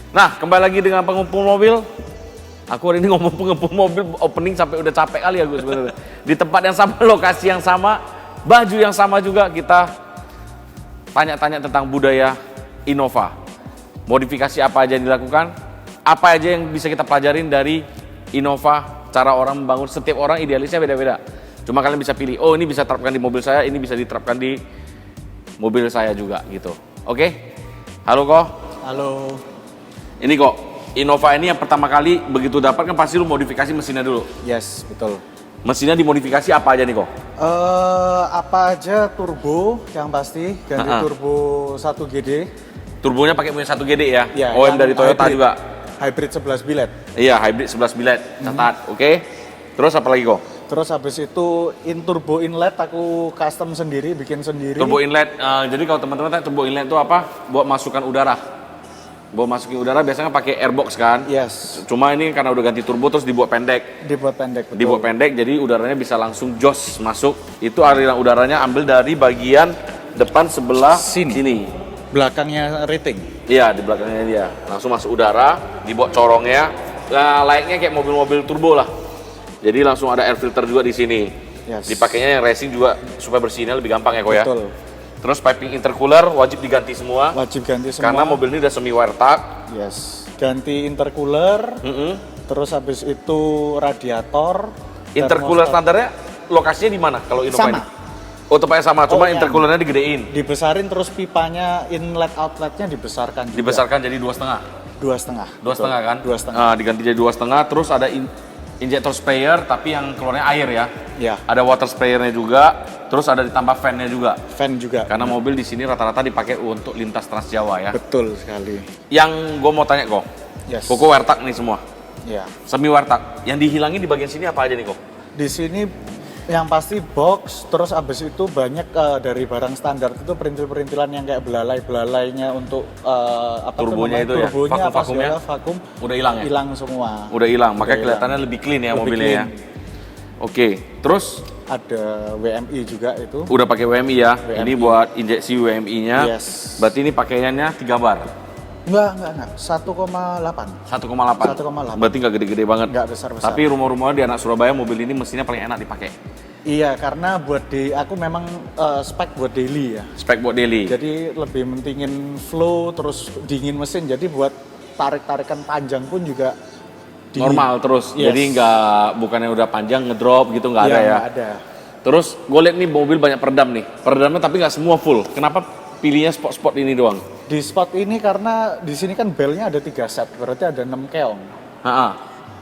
Nah, kembali lagi dengan pengumpul mobil. Aku hari ini ngomong pengumpul mobil opening sampai udah capek kali aku sebenarnya. Di tempat yang sama, lokasi yang sama, baju yang sama juga kita tanya-tanya tentang budaya Innova. Modifikasi apa aja yang dilakukan, apa aja yang bisa kita pelajarin dari Innova, cara orang membangun. Setiap orang idealisnya beda-beda. Cuma kalian bisa pilih, oh ini bisa diterapkan di mobil saya, ini bisa diterapkan di mobil saya juga gitu. Oke? Halo Ko. Halo. Ini kok, Innova ini yang pertama kali begitu dapat kan pasti lu modifikasi mesinnya dulu. Yes, betul. Mesinnya dimodifikasi apa aja nih kok? Apa aja turbo yang pasti, ganti turbo 1GD. Turbonya pakai punya 1GD ya? Ya, OEM dari Toyota hybrid, juga? Hybrid 11 bilet. Iya, hybrid 11 bilet, catat, oke. Terus apa lagi kok? Terus habis itu turbo inlet aku custom sendiri, bikin sendiri. Turbo inlet, jadi kalau teman-teman tanya turbo inlet itu apa? Buat masukkan udara. Buat masukin udara biasanya pakai airbox kan? Yes. Cuma ini karena udah ganti turbo terus dibuat pendek. Dibuat pendek, betul. Dibuat pendek jadi udaranya bisa langsung jos masuk. Itu aliran udaranya ambil dari bagian depan sebelah sini. Belakangnya rating. Iya, di belakangnya dia. Langsung masuk udara, dibuat corongnya. Nah, layaknya kayak mobil-mobil turbo lah. Jadi langsung ada air filter juga di sini. Yes. Dipakainya yang racing juga supaya bersihnya lebih gampang ya, Ko ya. Betul. Terus piping intercooler wajib diganti semua. Wajib ganti semua. Karena mobil ini udah semi wear tag. Yes. Ganti intercooler. Terus habis itu radiator. Intercooler thermostat. standarnya lokasinya di mana kalau Innova Sama. ini? Oh, tempatnya sama, cuma iya. intercoolernya digedein. Dibesarin terus pipanya inlet outletnya dibesarkan juga. Dibesarkan jadi 2,5. 2,5. 2,5 kan? 2,5. Nah, diganti jadi 2,5. Terus ada injector sprayer tapi yang keluarnya air ya. Ya. Ada water sprayernya juga. Terus ada ditambah fan-nya juga. Fan juga. Karena mobil di sini rata-rata dipakai untuk lintas Trans Jawa ya. Betul sekali. Yang gue mau tanya kok, Yes. Koko wear tag nih semua. Ya. Semi wear tag. Yang dihilangin di bagian sini apa aja nih kok? Di sini yang pasti box, terus abis itu banyak dari barang standar itu perintil-perintilan yang kayak belalai-belalainya untuk Turbonya itu ya? turbonya, Vakum-vakumnya? vakum. Udah hilang ya? Hilang semua. Udah hilang, makanya hilang. kelihatannya lebih clean ya Lebih mobilnya ya. clean. Oke, terus Ada WMI juga itu. udah pakai WMI ya. WMI. Ini buat injeksi WMI-nya. Yes. Berarti ini pakaiannya 3 bar. Enggak. 1,8. 1,8. 1,8. Berarti nggak gede-gede banget. Enggak besar-besar. Tapi rumor-rumor di anak Surabaya mobil ini mesinnya paling enak dipakai. Iya, karena aku memang spek buat daily ya. Spek buat daily. Jadi lebih mentingin flow, terus dingin mesin. Jadi buat tarik-tarikan panjang pun juga dingin. Normal terus. Yes. Jadi bukannya udah panjang ngedrop gitu nggak Iya, ada ya. nggak ada. Terus gue lihat nih mobil banyak peredam nih. Peredamnya tapi nggak semua full. Kenapa pilihnya spot-spot ini doang? Di spot ini karena di sini kan belnya ada 3 set, berarti ada 6 keong.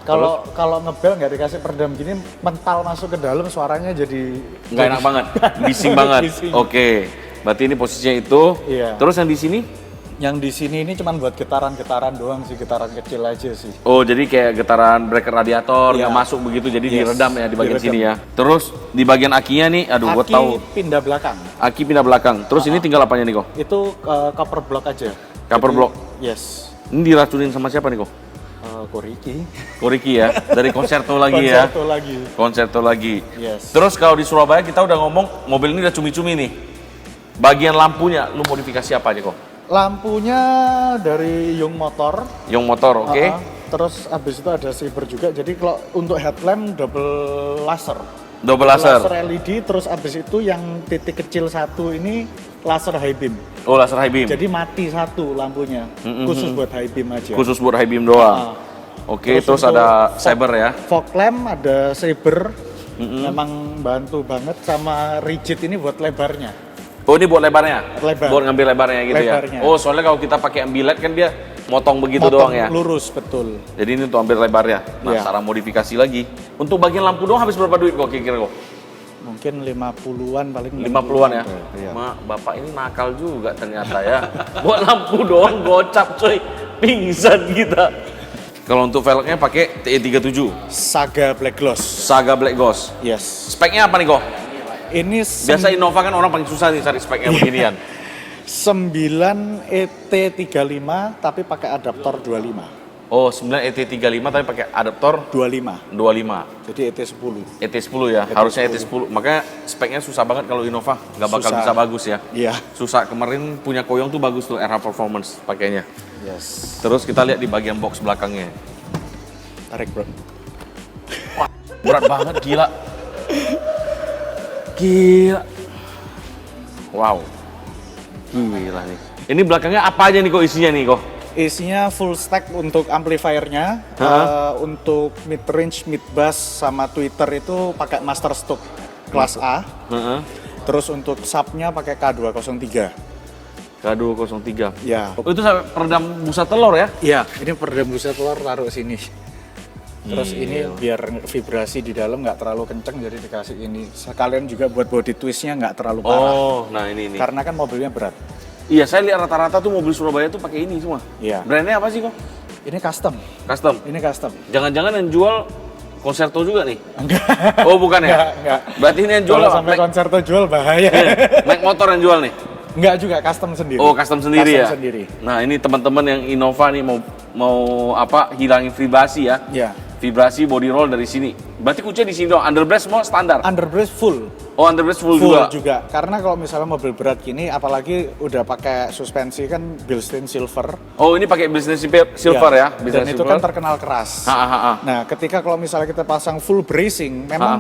Kalau ngebel nggak dikasih peredam gini, mental masuk ke dalam suaranya jadi Nggak enak banget, bising banget. Bising. Oke, berarti ini posisinya itu. Iya. Terus yang di sini? Yang di sini ini cuma buat getaran-getaran doang sih, getaran kecil aja sih. Oh, jadi kayak getaran breaker radiator Iya. nggak masuk begitu, jadi Yes. diredam ya di bagian Diredam. sini ya. Terus di bagian akinya nih, aduh, gue Aki tahu. pindah belakang. Aki pindah belakang. Terus ini tinggal apanya nih kok? Itu cover block aja. Cover block. Yes. Ini diracunin sama siapa nih kok? Koriki. Koriki ya, dari Concerto lagi ya. Concerto lagi. Concerto lagi. Yes. Terus kalau di Surabaya kita udah ngomong mobil ini udah cumi-cumi nih. Bagian lampunya, lu modifikasi apa aja kok? Lampunya dari Young Motor. Yang motor, oke? Terus abis itu ada saber juga. Jadi kalau untuk headlamp double laser. Double laser. LED. Terus abis itu yang titik kecil satu ini laser high beam. Oh, laser high beam. Jadi mati satu lampunya. Khusus buat high beam aja. Khusus buat high beam doang. Oke, terus untuk ada saber ya. Fog lamp ada saber. Memang bantu banget, sama rigid ini buat lebarnya. Oh, ini buat lebarnya? Lebar. Buat ngambil lebarnya gitu Lebarnya. ya? Oh, soalnya kalau kita pakai ambilet kan dia motong begitu Motong doang ya? lurus, betul. Jadi ini untuk ambil lebarnya. Nah, Iya. cara modifikasi lagi. Untuk bagian lampu doang habis berapa duit kok kira-kira kok? Mungkin 50-an paling. 50-an ya? Iya. Mak, bapak ini nakal juga ternyata ya. Buat lampu doang gocap coy. Pingsan kita. Kalau untuk velgnya pakai TE37. Saga Black Gloss. Saga Black Ghost. Yes. Speknya apa nih kok? Ini Biasa Innova kan orang paling susah nih cari speknya beginian. 9 ET35 tapi pakai adaptor 25. Oh, 9 ET35 tapi pakai adaptor 25. 25. Jadi ET10. ET10 ya, harusnya ET10. Makanya speknya susah banget kalau Innova, nggak bakal Susah. bisa bagus ya. Iya. Susah, kemarin punya Koyong tuh bagus tuh RH Performance pakainya. Yes. Terus kita lihat di bagian box belakangnya. Tarik bro. Berat banget, gila. Gila. Wow. Gila nih. Ini belakangnya apa aja nih kok isinya nih kok? Isinya full stack untuk amplifiernya, untuk mid range, mid bass sama tweeter itu pakai master stock kelas A. Terus untuk subnya pakai K203. K203. Ya. Oh, itu sampai peredam busa telur ya? Iya, ini peredam busa telur taruh sini. Terus ini Gila. biar vibrasi di dalam nggak terlalu kenceng, jadi dikasih ini. Sekalian juga buat body twistnya nggak terlalu parah. Oh, nah ini. Karena kan mobilnya berat. Iya, saya lihat rata-rata tuh mobil Surabaya tuh pakai ini semua. Iya. Brandnya apa sih kok? Ini custom. Custom. Ini custom. Jangan-jangan yang jual Concerto juga nih? Enggak. Oh, bukan ya? Enggak. Berarti ini yang jual Kalau apa? sampai Concerto jual bahaya. Mac motor yang jual nih? Enggak juga, custom sendiri. Oh, custom sendiri ya? Custom sendiri. Nah, ini teman-teman yang Innova nih mau apa hilangin vibrasi ya? Iya. Vibrasi body roll dari sini. Berarti kuncinya di sini dong. Underbrace semua standar. Underbrace full. Oh, underbrace full juga. Karena kalau misalnya mobil berat gini, apalagi udah pakai suspensi kan Bilstein Silver. Oh, ini pakai business silver ya? Dan Business itu silver. kan terkenal keras. Ha. Nah, ketika kalau misalnya kita pasang full bracing, memang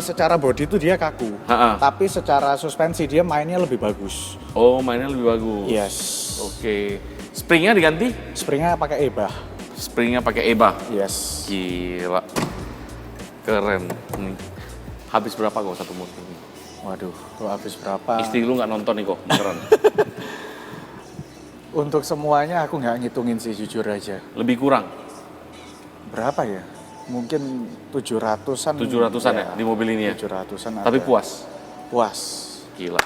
secara body itu dia kaku. Tapi secara suspensi dia mainnya lebih bagus. Oh, mainnya lebih bagus. Yes. Oke. Springnya diganti? Springnya pakai EBA. Springnya pakai EBA. Yes. Gila. Keren. Nih. Habis berapa kok satu motor ini? Waduh, kalau habis berapa? Istri lu nggak nonton nih kok, beneran. Untuk semuanya aku nggak ngitungin sih, jujur aja. Lebih kurang? Berapa ya? Mungkin 700-an. 700-an ya di mobil ini ya? 700-an Tapi ada. puas? Puas. Gila.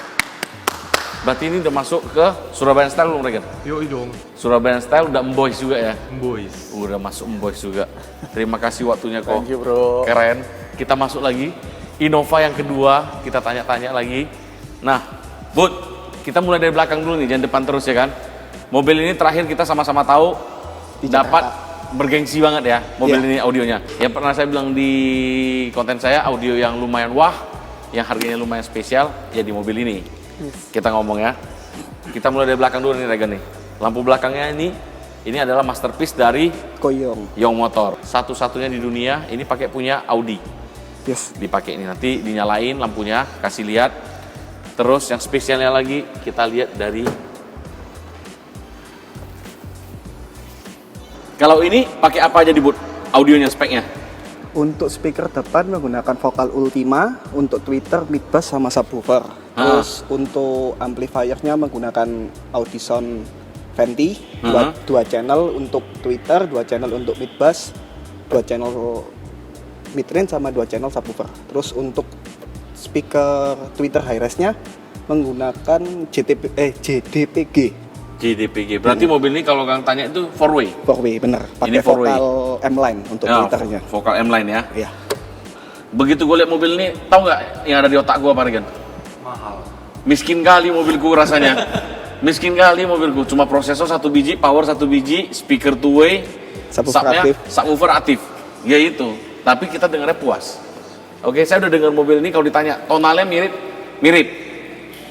Berarti ini udah masuk ke Surabaya Style belum, Regen? Yoi dong, Surabaya Style udah emboys juga ya? boys. Udah masuk emboys juga. Terima kasih waktunya kok. Thank you bro. Keren. Kita masuk lagi. Innova yang kedua, kita tanya-tanya lagi. Nah, Bud, kita mulai dari belakang dulu nih, jangan depan terus ya kan? Mobil ini terakhir kita sama-sama tahu Di Jakarta. dapat bergengsi banget ya mobil Iya. ini audionya. Yang pernah saya bilang di konten saya, audio yang lumayan wah, yang harganya lumayan spesial, ya di mobil ini. Kita ngomong ya. Kita mulai dari belakang dulu nih Regen nih. Lampu belakangnya ini adalah masterpiece dari Koyong. Young Motor. Satu-satunya di dunia ini pakai punya Audi. Yes. Dipakai ini nanti dinyalain lampunya, kasih lihat. Terus yang spesialnya lagi kita lihat dari kalau ini pakai apa aja di boot audionya speknya? Untuk speaker depan menggunakan vokal Ultima, untuk tweeter, mid bass sama subwoofer. Terus untuk amplifiernya menggunakan Audison Venti, dua channel untuk tweeter, dua channel untuk mid bass, dua channel mid range sama dua channel subwoofer. Terus untuk speaker tweeter high res-nya menggunakan JDPG. JDPG. Berarti mobil ini kalau Kang tanya itu 4-way. 4-way bener, Ini pakai 4-way. vokal M-line untuk Ya, tweeternya. vokal M-line ya. Iya. Begitu gue lihat mobil ini, tahu nggak yang ada di otak gue apa Regen? Mahal. Miskin kali mobilku rasanya. Miskin kali mobilku. Cuma prosesor 1 biji, power 1 biji, speaker 2-way, Subwoofer subnya aktif. subwoofer aktif. Ya itu. Tapi kita dengarnya puas. Oke, saya udah dengar mobil ini kalau ditanya tonalnya mirip.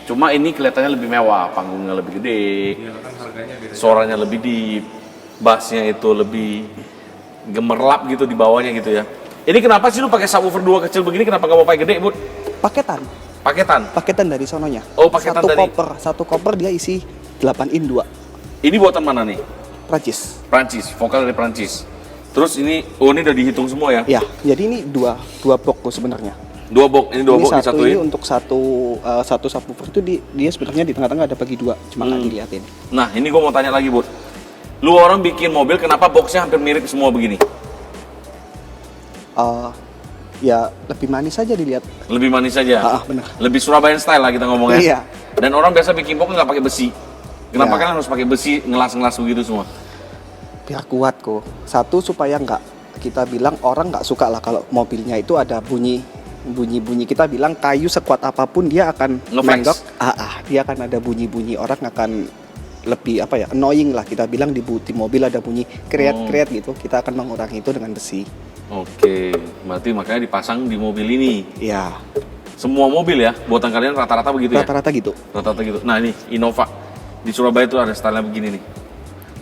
Cuma ini kelihatannya lebih mewah, panggungnya lebih gede, Iya kan harganya beda. suaranya lebih deep, bassnya itu lebih gemerlap gitu di bawahnya gitu ya. Ini kenapa sih lu pakai subwoofer 2 kecil begini? Kenapa nggak mau pakai gede, Bud? Paketan. Paketan. Dari sononya. Oh, paketan dari- Satu koper dia isi 8 in 2. Ini buatan mana nih? Prancis. Prancis, vokal dari Prancis. Terus ini, oh ini udah dihitung semua ya? Ya, jadi ini dua box tuh sebenarnya. Dua box, ini dua Ini box satu ini disatuin. untuk satu subwoofer itu dia sebenarnya di tengah-tengah ada bagi dua, cuma nggak dilihatin. Nah, ini gua mau tanya lagi, Bud. Lu orang bikin mobil, kenapa boxnya hampir mirip semua begini? Ya lebih manis aja dilihat. Lebih manis saja. Benar. Lebih Surabaya style lah kita ngomongnya. Iya. Dan orang biasa bikin box nggak pakai besi. Kenapa Ya. kan harus pakai besi, ngelas-ngelas begitu semua? Biar kuat kok. Satu supaya nggak kita bilang orang nggak suka lah kalau mobilnya itu ada bunyi kita bilang kayu sekuat apapun dia akan Ngeflex. menggok. Dia akan ada bunyi orang akan lebih annoying lah kita bilang di mobil ada bunyi kreat gitu. Kita akan mengurangi itu dengan besi. Oke, berarti makanya dipasang di mobil ini. Ya, Semua mobil ya, buatan kalian rata-rata begitu ya? rata-rata gitu. Rata-rata gitu. Nah ini Innova di Surabaya itu ada style begini nih.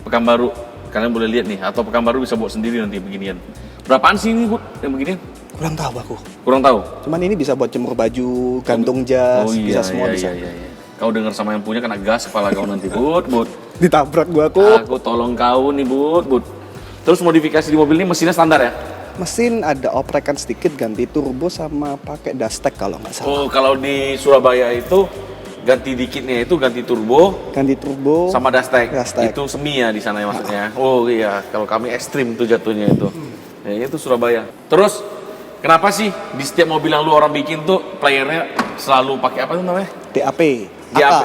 Pekanbaru. Kalian boleh lihat nih, atau Pekanbaru bisa buat sendiri nanti beginian. Berapaan sih ini, Bud, yang beginian? Kurang tahu aku. Kurang tahu? Cuman ini bisa buat jemur baju, gantung jas, bisa semua bisa. Iya. Kau dengar sama yang punya kena gas kepala kau nanti, Bud. Ditabrak gua aku. Aku tolong kau nih, Bud. Terus modifikasi di mobil ini mesinnya standar ya? Mesin ada oprekan sedikit, ganti turbo sama pakai dashtek kalau nggak salah. Oh, kalau di Surabaya itu ganti dikitnya itu ganti turbo Ganti turbo sama dashtek. Dashtek. Itu semi ya di sana ya maksudnya. Oh iya, kalau kami ekstrim tuh jatuhnya itu. Ya, itu Surabaya. Terus kenapa sih di setiap mobil yang lu orang bikin tuh playernya selalu pakai apa tuh namanya? DAP. DAP.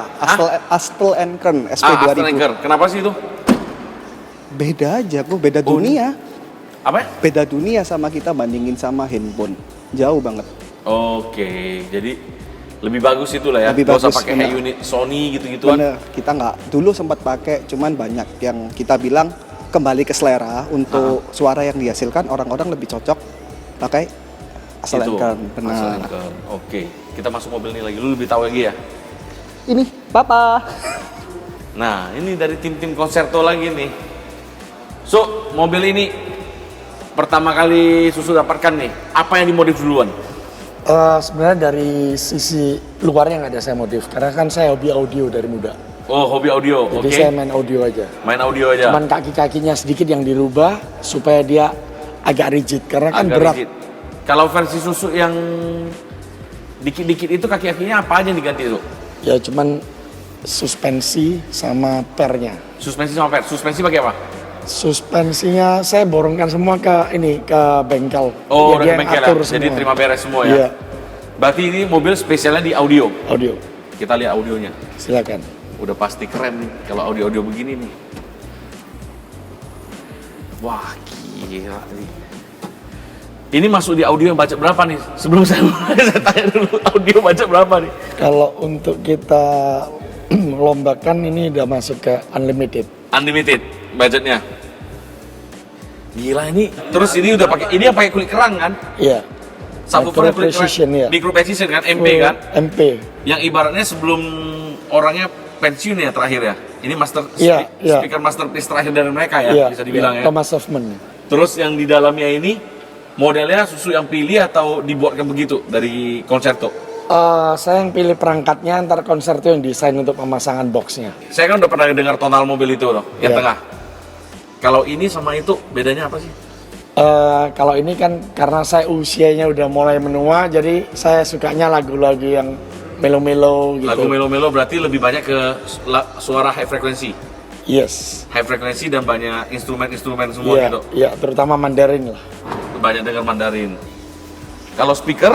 Astel and Kern After SP2000. Anchor. Kenapa sih itu? Beda aja, beda dunia. Apa ya? Beda dunia sama kita bandingin sama handphone. Jauh banget. Oke, jadi lebih bagus itu lah ya. Lebih Nggak usah bagus, pakai bener. unit Sony gitu-gituan. Bener, kita nggak dulu sempat pakai, cuman banyak yang kita bilang kembali ke selera untuk suara yang dihasilkan orang-orang lebih cocok pakai asal Itu, Kern. Asal Benar. Anchor. Oke, kita masuk mobil ini lagi. Lu lebih tahu lagi ya. Ini, Papa. Nah, ini dari tim-tim Concerto lagi nih. So, mobil ini pertama kali Susu dapatkan nih, apa yang dimodif duluan? Sebenarnya dari sisi luarnya nggak ada saya modif, karena kan saya hobi audio dari muda. Oh, hobi audio, Jadi oke. saya main audio aja. Main audio aja. Cuman kaki-kakinya sedikit yang dirubah supaya dia agak rigid, karena kan Agak berat. rigid. Kalau versi Susu yang dikit-dikit itu kaki-kakinya apa aja yang diganti itu? Ya cuman suspensi sama pernya. Suspensi sama per. Suspensi pakai apa? Suspensinya saya borongkan semua ke bengkel. Oh, Ya, udah dia ke bengkel yang atur ya. Jadi semua. terima beres semua ya. Iya, Berarti ini mobil spesialnya di audio. audio. Kita lihat audionya. Silakan. Udah pasti keren nih kalau audio-audio begini nih. Wah, gila nih. Ini masuk di audio yang budget berapa nih? Sebelum saya mulai, saya tanya dulu audio budget berapa nih? Kalau untuk kita lombakan ini udah masuk ke unlimited. Unlimited budgetnya. Gila ini. Terus ini udah pakai ini yang pakai kulit kerang kan? Iya. Subwoofer Micro kulit kerang. precision, ya. Micro precision kan, MP Full kan? MP. Yang ibaratnya sebelum orangnya pensiun ya terakhir ya. Ini Iya, iya. speaker masterpiece terakhir dari mereka ya, Iya, bisa dibilang iya, ya. Thomas Hoffman. Terus yang di dalamnya ini modelnya Susu yang pilih atau dibuatkan begitu dari Concerto? Saya yang pilih perangkatnya, antar Concerto yang desain untuk pemasangan boxnya. Saya kan udah pernah dengar tonal mobil itu loh, yang Iya. tengah. Kalau ini sama itu bedanya apa sih? Kalau ini kan karena saya usianya udah mulai menua, jadi saya sukanya lagu-lagu yang melo-melo gitu. Lagu melo-melo berarti lebih banyak ke suara high frequency. Yes. High frequency dan banyak instrumen-instrumen semua Iya, gitu. iya, terutama Mandarin lah. Banyak dengar Mandarin. Kalau speaker,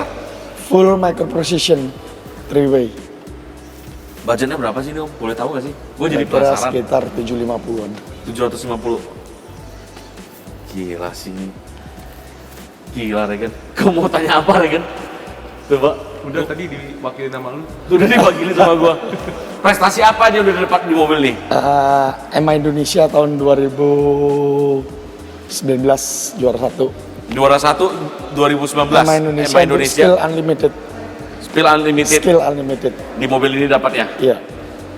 Full micro precision 3-way. budgetnya berapa sih Om? Boleh tahu gak sih? Gue jadi Kira-kira penasaran. sekitar 750-an. 750. Gila sih. Gila Regen. Kamu mau tanya apa Regen? Coba. Udah tadi diwakili nama lu. Udah diwakili sama gua. Prestasi apa aja udah dapat di mobil nih? EMA Indonesia tahun 2019 juara 1. Juara 1 2019. EMA Indonesia, EMA Indonesia. Skill Unlimited. Spill Unlimited. Skill Unlimited. Di mobil ini dapat ya? Iya,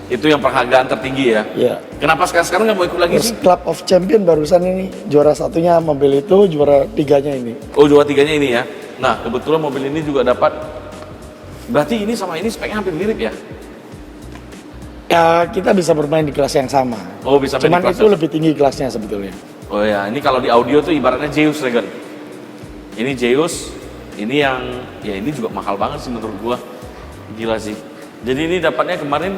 Itu yang penghargaan tertinggi ya? iya. Kenapa sekarang nggak mau ikut lagi Terus sih? Club of Champion barusan ini juara satunya mobil itu, juara tiganya ini. Oh, juara tiganya ini ya? Nah, kebetulan mobil ini juga dapat. Berarti ini sama ini speknya hampir mirip ya? Ya kita bisa bermain di kelas yang sama. Oh, bisa main di Cuman kelas itu yang- lebih tinggi kelasnya sebetulnya. Oh ya, ini kalau di audio tuh ibaratnya Zeus Regen. Ini Zeus, ini yang ya ini juga mahal banget sih menurut gua. Gila sih. Jadi ini dapatnya kemarin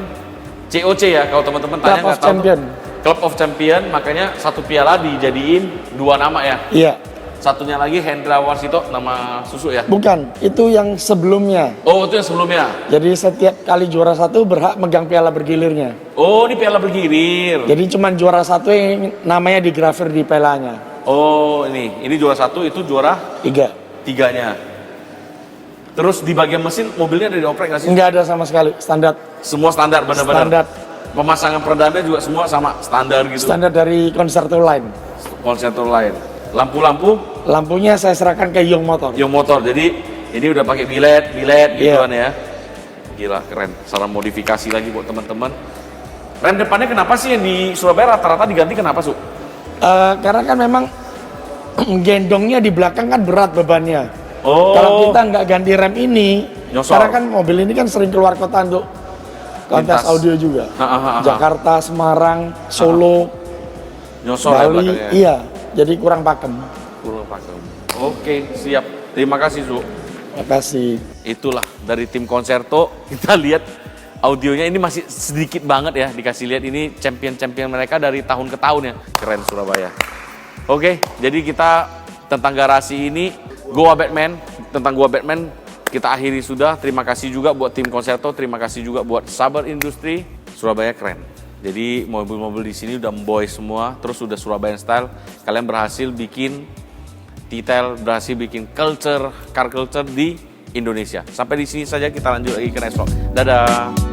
COC ya, kalau teman-teman tanya Club of nggak tahu. Champion. Club of Champion, makanya satu piala dijadiin 2 nama ya. Iya, Satunya lagi Hendra Warsito, nama Susu ya. bukan. Itu yang sebelumnya. Oh, itu yang sebelumnya. Jadi setiap kali juara satu berhak megang piala bergilirnya. Oh, ini piala bergilir. Jadi cuman juara satu yang namanya digrafir di pialanya. Oh, ini juara 1, itu juara 3. 3-nya. Terus di bagian mesin mobilnya ada dioprek nggak sih? Enggak ada sama sekali, standar. Semua standar benar-benar. Standar. Pemasangan peredamnya juga semua sama standar gitu. Standar dari Concerto Line. Konsentor lain. Lampu-lampu Lampunya saya serahkan ke Young Motor. yang motor. Jadi ini udah pakai bilet Iya. gituan ya. Gila keren. Saran modifikasi lagi buat teman-teman. Rem depannya kenapa sih yang di Surabaya rata-rata diganti kenapa, Su? Karena kan memang gendongnya di belakang kan berat bebannya. Oh. Kalau kita nggak ganti rem ini, Nyosor. karena kan mobil ini kan sering keluar kota untuk kontes Lintas. audio juga. Ha. Jakarta, Semarang, Solo, Nyosor ya Bali, belakangnya. iya. Jadi kurang pakem. Kurang pakem. Oke, siap. Terima kasih, Su. Terima kasih. Itulah dari tim Concerto. Kita lihat audionya ini masih sedikit banget ya. Dikasih lihat ini champion-champion mereka dari tahun ke tahun ya. Keren Surabaya. Oke, jadi kita tentang garasi ini, Goa Batman, tentang Goa Batman kita akhiri sudah. Terima kasih juga buat tim Concerto, terima kasih juga buat Sabar Industri. Surabaya keren. Jadi mobil-mobil di sini udah boy semua, terus udah Surabayan style. Kalian berhasil bikin detail, berhasil bikin culture, car culture di Indonesia. Sampai di sini saja, kita lanjut lagi ke next vlog. Dadah.